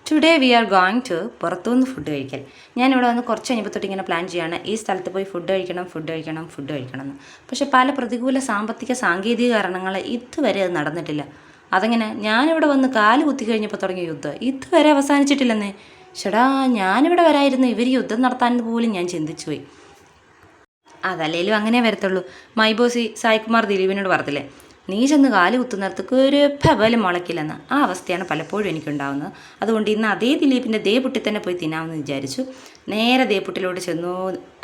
Today we are going to പുറത്തുനിന്ന് food കഴിക്കൽ. ഞാനിവിടെ വന്ന് കുറച്ച് കഴിഞ്ഞപ്പോൾ തൊട്ട് ഇങ്ങനെ പ്ലാൻ ചെയ്യുകയാണ്, ഈ സ്ഥലത്ത് പോയി ഫുഡ് കഴിക്കണം എന്ന്. പക്ഷേ പല പ്രതികൂല സാമ്പത്തിക സാങ്കേതിക കാരണങ്ങൾ ഇതുവരെ അത് നടന്നിട്ടില്ല. അതങ്ങനെ ഞാനിവിടെ വന്ന് കാല് കുത്തി കഴിഞ്ഞപ്പോൾ തുടങ്ങിയ യുദ്ധം ഇതുവരെ അവസാനിച്ചിട്ടില്ലെന്നേ. ചേടാ, ഞാനിവിടെ വരായിരുന്നു ഇവർ യുദ്ധം നടത്താൻ പോലും ഞാൻ ചിന്തിച്ചു പോയി. അതല്ലേലും അങ്ങനെ വരത്തുള്ളൂ. മൈബോസി സായികുമാർ ദിലീപിനോട് പറഞ്ഞില്ലേ, നീ ചെന്ന് കാല് കുത്തുന്നിടത്തേക്ക് ഒരു ഫബലും മുളയ്ക്കില്ലെന്ന്. ആ അവസ്ഥയാണ് പലപ്പോഴും എനിക്കുണ്ടാകുന്നത്. അതുകൊണ്ട് ഇന്ന് അതേ ദിലീപിൻ്റെ ദേപുട്ടി തന്നെ പോയി തിന്നാമെന്ന് വിചാരിച്ചു. നേരെ ദേപുട്ടിലോട്ട് ചെന്നു,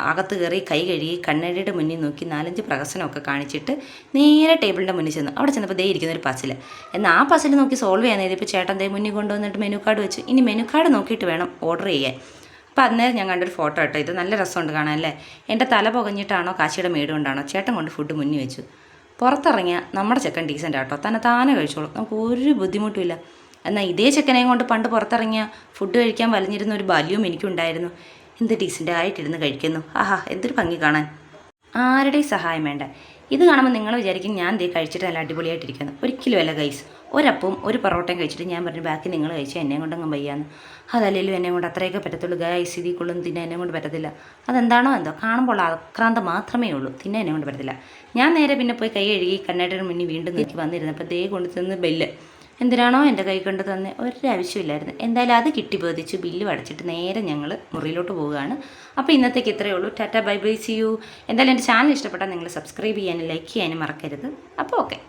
അകത്ത് കയറി കൈ കഴുകി കണ്ണടിയുടെ മുന്നിൽ നോക്കി 4-5 പ്രഹസനമൊക്കെ കാണിച്ചിട്ട് നേരെ ടേബിളിൻ്റെ മുന്നിൽ ചെന്നു. അവിടെ ചെന്നപ്പോൾ ദേ ഇരിക്കുന്നൊരു പസിൽ. എന്നാൽ ആ പസിൽ നോക്കി സോൾവ് ചെയ്യാൻ നേരം ഇപ്പോൾ ചേട്ടൻ ദേ മുന്നിൽ കൊണ്ടുവന്നിട്ട് മെനു കാർഡ് വെച്ചു. ഇനി മെനു കാർഡ് നോക്കിയിട്ട് വേണം ഓർഡർ ചെയ്യാൻ. അപ്പോൾ അന്നേരം ഞാൻ കണ്ടൊരു ഫോട്ടോ കേട്ടോ, ഇത് നല്ല രസമുണ്ട് കാണാൻ അല്ലേ. എൻ്റെ തല പുകഞ്ഞിട്ടാണോ കാശിയുടെ മേട് കൊണ്ടാണോ ചേട്ടൻ കൊണ്ട് ഫുഡ് മുന്നിൽ വെച്ചു. പുറത്തിറങ്ങിയ നമ്മുടെ ചെക്കൻ ഡീസൻ്റ് ആട്ടോ, താനെ കഴിച്ചോളൂ, നമുക്ക് ഒരു ബുദ്ധിമുട്ടുമില്ല. എന്നാൽ ഇതേ ചെക്കനെയും കൊണ്ട് പണ്ട് പുറത്തിറങ്ങിയ ഫുഡ് കഴിക്കാൻ വലിഞ്ഞിരുന്ന ഒരു ബാല്യവും എനിക്കുണ്ടായിരുന്നു. എന്ത് ഡീസൻ്റ് ആയിട്ടിരുന്ന് കഴിക്കുന്നു, ആഹാ എന്തൊരു ഭംഗി കാണാൻ. ആരുടെയും സഹായം വേണ്ട. ഇത് കാണുമ്പോൾ നിങ്ങൾ വിചാരിക്കും ഞാൻ ദേ കഴിച്ചിട്ട് നല്ല അടിപൊളിയായിട്ടിരിക്കുന്നു. ഒരിക്കലും അല്ല ഗൈസ്. ഒരപ്പവും ഒരു പൊറോട്ടയും കഴിച്ചിട്ട് ഞാൻ പറഞ്ഞു ബാക്കി നിങ്ങൾ കഴിച്ചാൽ എന്നെ കൊണ്ടങ്ങ് വയ്യാന്ന്. അതല്ലെങ്കിലും എന്നെ കൊണ്ട് അത്രയൊക്കെ പറ്റത്തുള്ളൂ ഗൈസ്. ഇതിൽ കൊള്ളും തിന്നാൻ എന്നെ കൊണ്ട് പറ്റത്തില്ല. അതെന്താണോ എന്തോ, കാണുമ്പോൾ ആക്രാന്തം മാത്രമേ ഉള്ളൂ, തിന്നാൻ എന്നെ കൊണ്ട് പറ്റത്തില്ല. ഞാൻ നേരെ പിന്നെ പോയി കൈ കഴുകി കണ്ണാടിയുടെ മുന്നിൽ വീണ്ടും നോക്കി വന്നിരുന്നപ്പോൾ ദേ കൊണ്ട് തന്ന് ബില്ല്. എന്തിനാണോ എൻ്റെ കൈ കൊണ്ട് തന്നെ ഒരാവശ്യമില്ലായിരുന്നു. എന്തായാലും അത് കിട്ടി ബോധിച്ചു. ബില്ല് അടച്ചിട്ട് നേരെ ഞങ്ങൾ മുറിയിലോട്ട് പോവുകയാണ്. അപ്പോൾ ഇന്നത്തേക്ക് ഇത്രയേ ഉള്ളൂ. Tata bye bye, see you. എന്തായാലും എൻ്റെ ചാനൽ ഇഷ്ടപ്പെട്ടാൽ നിങ്ങൾ സബ്സ്ക്രൈബ് ചെയ്യാനും ലൈക്ക് ചെയ്യാനും മറക്കരുത്. അപ്പോൾ ഓക്കെ.